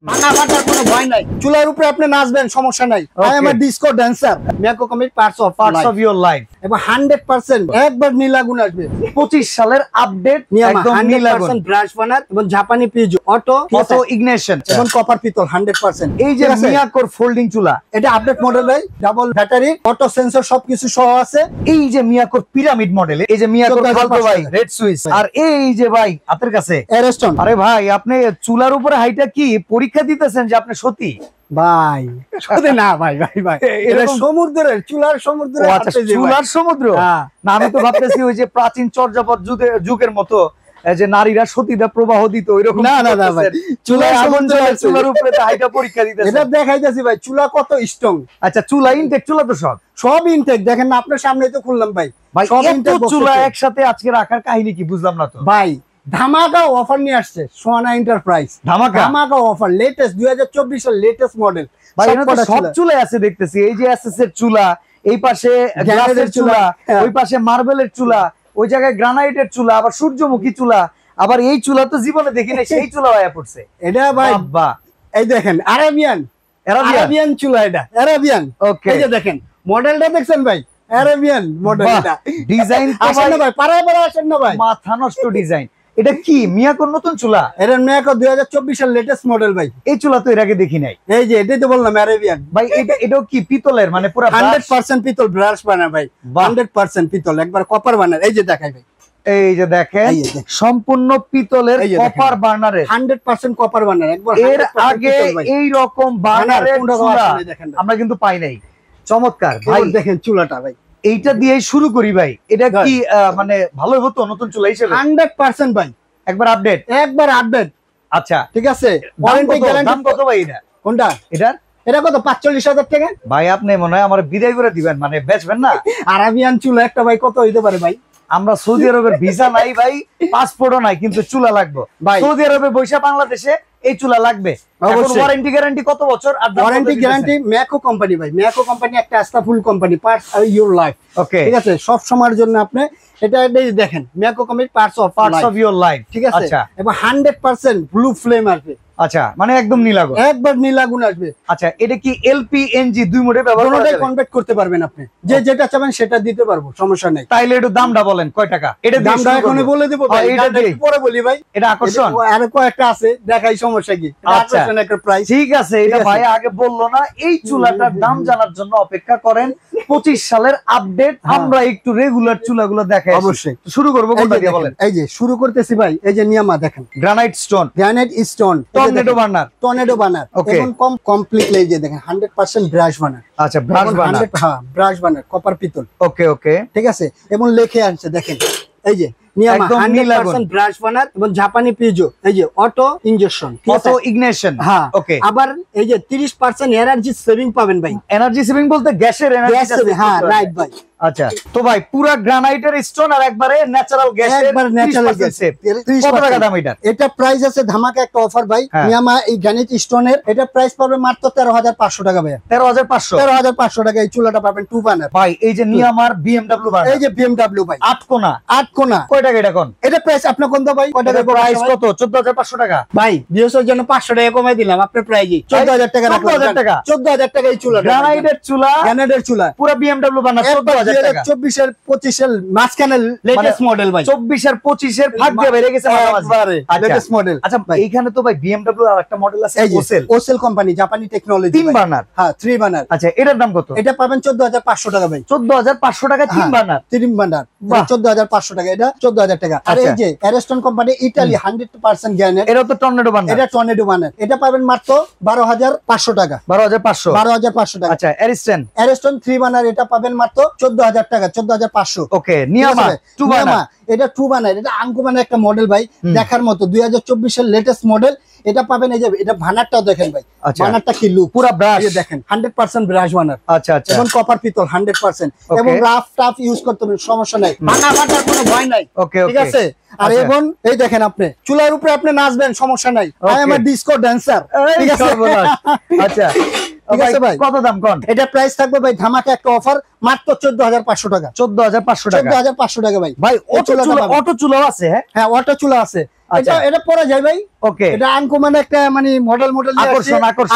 ভাঙা ফাটার কোনো ভয় নাই, চুলার উপরে আপনি নাচবেন সমস্যা নাই। I am a disco dancer, Miyako commit parts of your life এবং 100% একবার নীলাগুন আসবে। 25 সালের আপডেট একদম নীলাগুন 100% ব্রাশ বানার এবং জাপানি পিজো অটো ইগনিশন এবং কপার পিতল 100%। এই যে মিয়াকোর ফোল্ডিং চুলা, এটা আপডেট মডেল ভাই, ডাবল ব্যাটারি, অটো সেন্সর সবকিছু সহ আছে। এই যে মিয়াকোর পিরামিড মডেল, এই যে মিয়াকোর খালতো ভাই রেড সুইচ, আর এই যে ভাই হাতের কাছে এরেস্টন। আরে ভাই আপনি চুলার উপরে হাইটা কি পরীক্ষা দিতেছেন যে আপনি সত্যি ভাই? সত্যি না ভাই, ভাই ভাই এটা সমুদ্রের চুলার সমুদ্রের চুলার সমুদ্র না। আমি তো ভাবতেছি ওই যে প্রাচীন চর্যাপদ যুগের মতো যে নারীরা সতীদা প্রবাহ দিত ওইরকম। না না না ভাই, চুলার উপরে হাইটা পরীক্ষা দিতেছে। এটা দেখাইতেছি ভাই চুলা কত স্ট্রং। আচ্ছা চুলা ইনটেক, চুলা তো সব ইনটেক দেখেন না, আপনার সামনে তো খুললাম ভাই। সব ইনটেক চুলা একসাথে আজকে রাখার কাহিনী কি বুঝলাম না তো ভাই। ধামাকা অফার নিয়ে আসছে সোয়ানা এন্টারপ্রাইজ, ধামাকা অফার, লেটেস্ট 2024 এর লেটেস্ট মডেল ভাই। সব চুলা আছে দেখতেছি, এই যে এসএস এর চুলা, এই পাশে গ্লাসের চুলা, ওই পাশে মার্বেলের চুলা, ওই জায়গায় গ্রানাইটের চুলা, আবার সূর্যমুখী চুলা, আবার এই চুলা তো জীবনে দেখি না, সেই চুলা আয়া পড়ছে। এটা ভাই এই দেখেন আরাবিয়ান চুলা, এটা আরাবিয়ান। ওকে এই যে দেখেন মডেলটা দেখছেন ভাই, আরাবিয়ান মডেল। এটা ডিজাইন আসেন না ভাই, পাড়ায় আসেন না ভাই, মাথা নষ্ট ডিজাইন। এটা কি মিয়াকোর নতুন চুলা? এটা মিয়াকো 2024 এর লেটেস্ট মডেল ভাই। এই চুলা তো এর আগে দেখি নাই। এই যে এটাই তো বললাম আরাবিয়ান ভাই। এটাও কি পিতলের, মানে পুরো 100% পিতল ব্রাশ বানায় ভাই, 100% পিতল, একবার কপার বানায়। এই যে দেখাই ভাই, এই যে দেখেন সম্পূর্ণ পিতলের কপার বার্নারের 100% কপার বার্নার। একবার এর আগে এই রকম বার্নারের চুলা আমরা কিন্তু পাই নাই। চমৎকার ভাই, দেখেন চুলাটা ভাই। এইটা দিয়ে শুরু করি ভাই। এটা কি মানে ভালোই হতো নতুন চুলা হিসেবে? 100% ভাই, একবার আপডেট। আচ্ছা ঠিক আছে। ওয়ারেন্টি গ্যারান্টি দাম কত ভাই এটা? কোনটা? এটা কত? 45,000 টাকা ভাই। আপনি মনে হয় আমার বিদায় করে দিবেন, মানে বেচবেন না? আরাবিয়ান চুলা একটা ভাই কত হইতে পারে ভাই? আমরা সৌদি আরবের ভিসা নাই ভাই, পাসপোর্টও নাই, কিন্তু চুলা লাগবে ভাই। সৌদি আরবে বৈশা বাংলাদেশে এই চুলা লাগবে। ওয়ারেন্টি গ্যারান্টি কত বছর? আর ওয়ারেন্টি গ্যারান্টি মিয়াকো কোম্পানি ভাই, মিয়াকো কোম্পানি একটা আস্থাফুল কোম্পানি, পার্টস আর ইওর লাইফ। ওকে ঠিক আছে, সব সময়ের জন্য আপনি এটা দেখেন Miyako company parts of your life, ঠিক আছে। এবং 100% ব্লু ফ্লেম আসবে। আচ্ছা, মানে একদম নীলাগুন, একবার নীলাগুন আসবে। আচ্ছা, এটা কি এলপিএনজি দুই মোডে ব্যবহার করা যাবে? কনভার্ট করতে পারবেন আপনি, যে যেটা চাবেন সেটা দিতে পারবো, সমস্যা নেই। তাইলে একটু দামটা বলেন কয় টাকা? এটা দামটা এখন বলে দেব ভাই, এটা পরে বলি ভাই। এটা আকর্ষণ আর কয়েকটা আছে, দেখাই, সমস্যা কি? আকর্ষণ একটা প্রাইস, ঠিক আছে। এটা ভাই আগে বললো না। এই চুলাটার দাম জানার জন্য অপেক্ষা করেন। 25 সালের আপডেট, আমরা একটু রেগুলার চুলাগুলো দেখাই। অবশ্যই শুরু করব কোনটা দিয়ে বলেন? এই যে শুরু করতেছি ভাই, এই যে নিয়ামা দেখেন, গ্রানাইট স্টোন, টর্নেডো বার্নার, এবং কমপ্লিটলি এই যে দেখেন 100% ব্রাশ বার্নার। আচ্ছা, ব্রাশ বার্নার, হ্যাঁ ব্রাশ বার্নার, কপার পিতল। ওকে ওকে ঠিক আছে। এবং লেখে আছে দেখেন, এই যে নিয়ামা 100% ব্রাশ বার্নার এবং জাপানি পিজো, এই যে অটো ইনজেকশন, অটো ইগনিশন। হ্যাঁ ওকে। আবার এই যে 30% এনার্জি সেভিং পাবেন ভাই। এনার্জি সেভিং বলতে গ্যাসের এনার্জি। হ্যাঁ রাইট ভাই। আচ্ছা, তো ভাই পুরা গ্রানাইটের স্টোন আর একবারে ন্যাচারাল গ্যাস, একবার ন্যাচারাল গ্যাস। কত টাকা দাম এটা? এটা প্রাইস আছে ধামাকা একটা অফার ভাই। নিয়ামা এই গ্রানাইট স্টোনের এটা প্রাইস পাবে মাত্র 13,500 টাকা ভাই। 13,500 টাকা এই চুলাটা পাবেন 2 বার্নার ভাই। এই যে নিয়ামার বিএমডব্লিউ বার্নার, এই যে বিএমডব্লিউ ভাই, 8 কোণা। কয় টাকা এটা কোন? এটা প্রাইস আপনি কোন দাও ভাই? কয় টাকা প্রাইস? কত? 14,500 টাকা ভাই। বিএসএর জন্য 500 টাকা কমাই দিলাম, আপনার প্রাইসই 14,000 টাকা রাখলাম। 14,000 টাকা এই চুলা, গ্রানাইটের চুলা, পুরো বিএমডব্লিউ বার্নার 14,000 টাকা। 24 এর 25 এর মাঝখানে লেটেস্ট মডেল ভাই। 24 আর 25 এর ভাগ দিয়ে বেরিয়ে গেছে মাঝামাঝি লেটেস্ট মডেল। আচ্ছা, এইখানে তো ভাই বিএমডব্লিউ আর একটা মডেল আছে, ওসেল কোম্পানি, জাপানি টেকনোলজি, 3 বার্নার। হ্যাঁ 3 বার্নার। আচ্ছা, এটার দাম কত? এটা পাবেন 14,500 টাকা ভাই। 14,500 টাকা 3 বার্নার। 3 বার্নার 14,500 টাকা, এটা 14,000 টাকা। আর এই যে অ্যারেস্টন কোম্পানি, ইতালি, 100% গ্যারান্টি। এটা তো টর্নেডো বার্নার, এটা টর্নেডো বার্নার। এটা পাবেন মাত্র 12,500 টাকা। 12,500 টাকা। আচ্ছা, অ্যারেস্টন 3 বার্নার, এটা পাবেন মাত্র 14,000 টাকা, 14,500। ওকে। নিয়ামা 2 বার্নার, এটা 2 বার্নার, এটা আঙ্কুমানের একটা মডেল ভাই, দেখার মতো 2024 এর লেটেস্ট মডেল। এটা পাবেন এই যে, এটা ভানারটাও দেখেন ভাই, ভানারটা কি লুক, পুরো ব্রাশ দেখেন, 100% ব্রাশ বার্নার। আচ্ছা আচ্ছা। এবং কপার পিতল 100%, এবং রাফ টাফ ইউজ করতে পারবেন, সমস্যা নাই, ভাঙা ফাটার কোনো ভয় নাই। ওকে ঠিক আছে। আর এবং এই দেখেন, আপনি চুলার উপরে আপনি নাচবেন, সমস্যা নাই। I am a disco dancer, ঠিক আছে। আচ্ছা ঠিক আছে ভাই। কত দাম কোন? এটা প্রাইস থাকবে ভাই ধামাকা একটা অফার, মাত্র 14,500 টাকা। 14,500 টাকা, 14,500 টাকা ভাই। ভাই অটো চুলা আছে? হ্যাঁ অটো চুলা আছে। এটা পরে যায় ভাই। ওকে, এটা আনকমন একটা মানে মডেল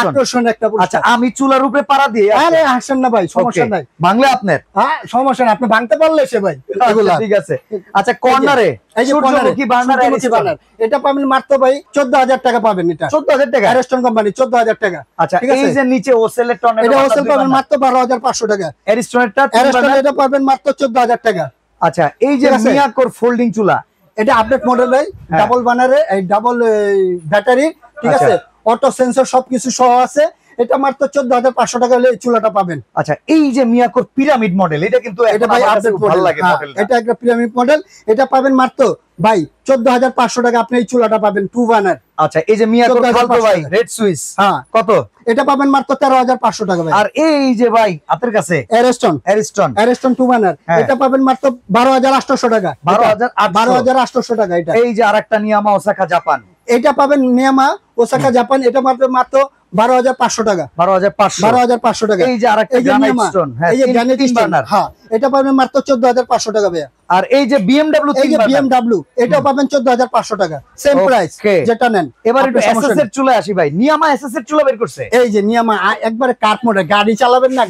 আকর্ষণ একটা। আচ্ছা, আমি চুলার উপরে পাড়া দিয়ে, আরে হাসেন না ভাই, সমস্যা নাই, বাংলা আপনার, হ্যাঁ সমস্যা নাই, আপনি ভাঙতে পারলে সে ভাই এগুলা ঠিক আছে। আচ্ছা, কর্নারে এই যে সূর্যমুখী বার্নার এটা পাবেন মাত্র ভাই 14000 টাকা পাবেন। এটা 14000 টাকা, অ্যারিস্টন কোম্পানি 14000 টাকা। আচ্ছা, এই যে নিচে ওসেলের টর্নেডো, এটা ওসেল পাবেন মাত্র 12500 টাকা। অ্যারিস্টনটা এটা পাবেন মাত্র 14000 টাকা। আচ্ছা, এই যে মিয়াকোর ফোল্ডিং চুলা, এটা আপডেট মডেল ভাই, ডাবল বানারে, এই ডাবল ব্যাটারি, ঠিক আছে, অটো সেন্সর সবকিছু সহ আছে। এটা মাত্র 14500 টাকা হলে এই চুলাটা পাবেন। আচ্ছা, এই যে মিয়াকোর পিরামিড মডেল, এটা কিন্তু এটা ভাই আপডেট ভালো লাগে মডেলটা। এটা একটা পিরামিড মডেল, এটা পাবেন মাত্র ভাই 14500 টাকা। আপনি এই চুলাটা পাবেন 2 বার্নার। আচ্ছা, এই যে মিয়াকোর খালতো ভাই রেড সুইচ, হ্যাঁ কত? এটা পাবেন মাত্র 13500 টাকা ভাই। আর এই যে ভাই হাতের কাছে অ্যারিস্টন 2 বার্নার, এটা পাবেন মাত্র 12800 টাকা। 12800 টাকা। এটা এই যে আরেকটা নিয়ামা ওসাকা জাপান, এটা পাবেন নিয়ামা ওসাকা জাপান, এটা পাবেন মাত্র 12500 টাকা। 12500 টাকা। এই যে আরেকটা গ্রানাইট স্টোন, হ্যাঁ, এই যে গ্রানাইট বার্নার, হ্যাঁ, এটা পাবেন মাত্র 14500 টাকা ভাই। আর এই যে BMW 3 বার্নার, BMW এটা পাবেন 14500 টাকা, সেম প্রাইস যেটা নেন। এবার একটু এসএস এর চুলা আসি ভাই, নিয়ামা এসএস এর চুলা বের করছে। এই যে নিয়ামা একবারে কাট মডেল, গাড়ি চালাবেন না,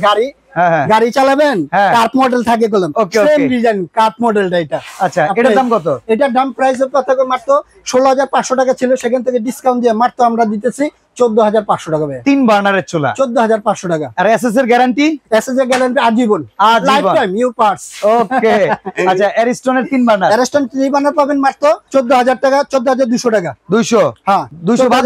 গাড়ি চালাবেন, কাট মডেল থাকে কলম, সেম ডিজাইন কাট মডেলটা এটা। আচ্ছা, এটার দাম কত? এটার দাম প্রাইস থাকে মাত্র 16500 টাকা ছিল, সেখান থেকে ডিসকাউন্ট দিয়ে মাত্র আমরা দিতেছি 14500 টাকা ভাই। 3 বার্নারের চুলা 14500 টাকা। আর এসএস এর গ্যারান্টি? এসএস এর গ্যারান্টি আজীবন, লাইফ টাইম, নিউ পার্টস। ওকে। আচ্ছা, অ্যারিস্টনের 3 বার্নার, অ্যারিস্টন 3 বার্নার পাবেন মাত্র 14000 টাকা, 14200 টাকা। 200, হ্যাঁ 200 বাদ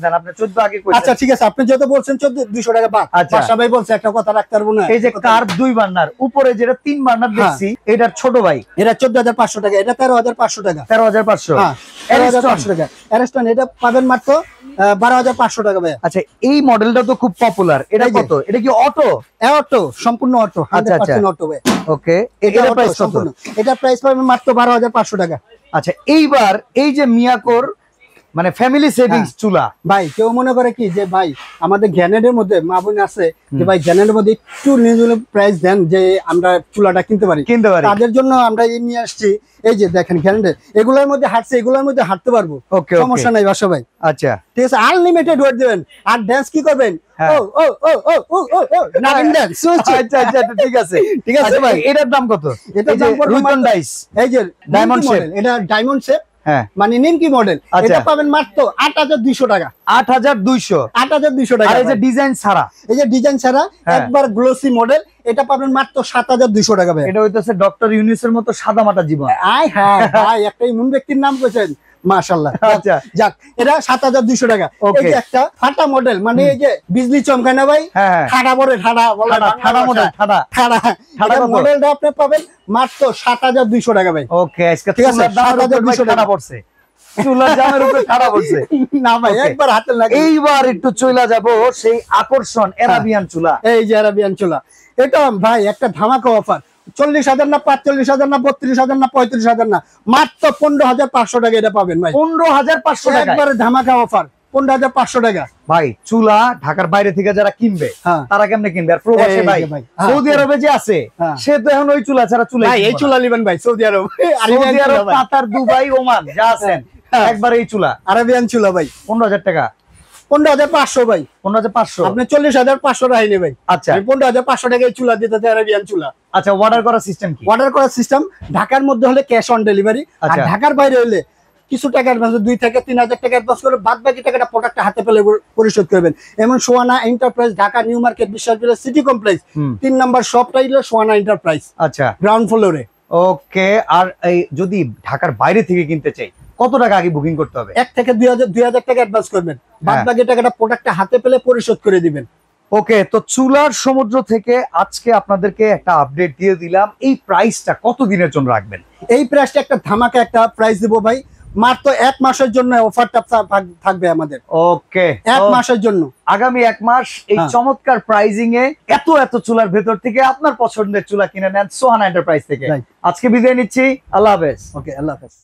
দেন, আপনি 14 আগে কইছেন। আচ্ছা ঠিক আছে, আপনি যত বলছেন 14200 টাকা বাদ। আচ্ছা, সবাই বলছে একটা কথা রাখতে পারবো না। এই যে কার্ভ 2 বার্নার, উপরে যেটা 3 বার্নার দেখছি, এটার ছোট ভাই, এটা 14500 টাকা, এটা 13500 টাকা। 13500, হ্যাঁ 13500 টাকা। অ্যারিস্টন এটা পাবেন মাত্র 12500 টাকা ভাই। আচ্ছা, এই মডেলটা তো খুব পপুলার, এটা কত? এটা কি অটো? অটো, সম্পূর্ণ অটো, 100% অটো ভাই। ওকে, এটার প্রাইস কত? এটা প্রাইস পাবেন মাত্র 12500 টাকা। আচ্ছা, এইবার এই যে মিয়াকোর মানে ফ্যামিলি সেভিংস চুলা, ভাই কেউ মনে করে কি যে ভাই আমাদের গ্যানেডের মধ্যে মা বোন আছে যে ভাই গ্যানেডের মধ্যে একটু রিজনেবল প্রাইস দেন যে আমরা চুলাটা কিনতে পারি, তাদের জন্য আমরা এই নিয়ে আসছি। এই যে দেখেন গ্যানেডের এগুলোর মধ্যে হাঁটছে, এগুলোর মধ্যে হাঁটতে পারবো, সমস্যা নাই বাসা ভাই। আচ্ছা ঠিক আছে, আনলিমিটেড ওয়েট দিবেন। আর ডান্স কি করবেন? ও ও ও ও ও ও নাগিন ডান্স। আচ্ছা আচ্ছা ঠিক আছে, ঠিক আছে ভাই। এটার দাম কত? এটার দাম রুটন ডাইস, এই যে ডায়মন্ড শেপ, এটা ডায়মন্ড শেপ, হ্যাঁ মানে নিমকি মডেল। এটা পাবেন মাত্র 8200 টাকা। 8200 টাকা। আর এই যে ডিজাইন ছাড়া, এই যে ডিজাইন ছাড়া একবার গ্লোসি মডেল, এটা পাবেন মাত্র 7200 টাকা ভাই। এটা হইতাছে ডক্টর ইউনূসের মতো সাদা মাটা জীবন। আয় হ্যাঁ ভাই, একটা ইমন ব্যক্তির নাম কইছেন, মাশাআল্লাহ। আচ্ছা যাক, এটা 7200 টাকা। এই যে একটা ফাটা মডেল, মানে এই যে বিজলি চমকায় না ভাই, ঠাডা বলে, ঠাডা বলে, ঠাডা মডেল, ঠাডা মডেলটা আপনি পাবেন মাত্র 7200 টাকা ভাই। ওকে, আজকে চুলার দামের উপর ঠাডা পড়ছে, চুলার দামের উপর ঠাডা পড়ছে না ভাই, একবার হাতে লাগে। এইবার একটু চইলা যাব সেই আকর্ষণ আরাবিয়ান চুলা। এই যে আরাবিয়ান চুলা, এটা ভাই একটা ধামাকা অফার। 40000 না 45000 না 32000 না 35000 না, মাত্র 15500 টাকা এটা পাবেন ভাই। 15500 টাকা, একবারে ধামাকা অফার, 15500 টাকা। ভাই চুলা ঢাকার বাইরে থেকে যারা কিনবে তারা কেমনে কিনবে? আর প্রবাসী ভাই সৌদি আরবে যে আছে, সে তো এখন ওই চুলা ছাড়া চুলা, এই চুলা নেবেন ভাই। সৌদি আরব, কাতার, দুবাই, ওমান যা আছেন, একবার এই চুলা আরাবিয়ান চুলা ভাই 15000 টাকা। 15500 ভাই, 15500। আপনি 40500 রাখেন ভাই। আচ্ছা, 15500 টাকায় চুলা দিতে আরাবিয়ান চুলা। আচ্ছা, অর্ডার করার সিস্টেম কি? অর্ডার করার সিস্টেম ঢাকার মধ্যে হলে ক্যাশ অন ডেলিভারি, আর ঢাকার বাইরে হলে কিছু টাকা অ্যাডভান্স, 2 থেকে 3000 টাকা অ্যাডভান্স করে বাদ বাকি টাকাটা প্রোডাক্ট হাতে পেলে পরিশোধ করবেন। এমন সোয়ানা এন্টারপ্রাইজ, ঢাকা নিউ মার্কেট, বিশ্বাসবিলা সিটি কমপ্লেক্স, 3 নাম্বার শপটা হলো সোয়ানা এন্টারপ্রাইজ। আচ্ছা, গ্রাউন্ড ফ্লোরে। ওকে, আর এই যদি ঢাকার বাইরে থেকে কিনতে চাই কত টাকা আগে বুকিং করতে হবে? 1 থেকে 2000 টাকা অ্যাডভান্স করবেন, বাদ বাকি টাকাটা প্রোডাক্ট হাতে পেলে পরিশোধ করে দিবেন। ওকে, তো চুলার সমুদ্র থেকে আজকে আপনাদেরকে একটা আপডেট দিয়ে দিলাম। এই প্রাইসটা কত দিনের জন্য রাখবেন? এই প্রাইসটা একটা ধামাকা একটা প্রাইস দিব ভাই, মাত্র 1 মাসের জন্য অফারটা থাকবে আমাদের। ওকে, 1 মাসের জন্য, আগামী 1 মাস এই চমৎকার প্রাইজিং এ এত চুলার ভেতর থেকে আপনার পছন্দের চুলা কিনে নেন সোহানা এন্টারপ্রাইজ থেকে। আজকে বিদায় নিচ্ছি, আল্লাহ হাফেজ। ওকে, আল্লাহ হাফেজ।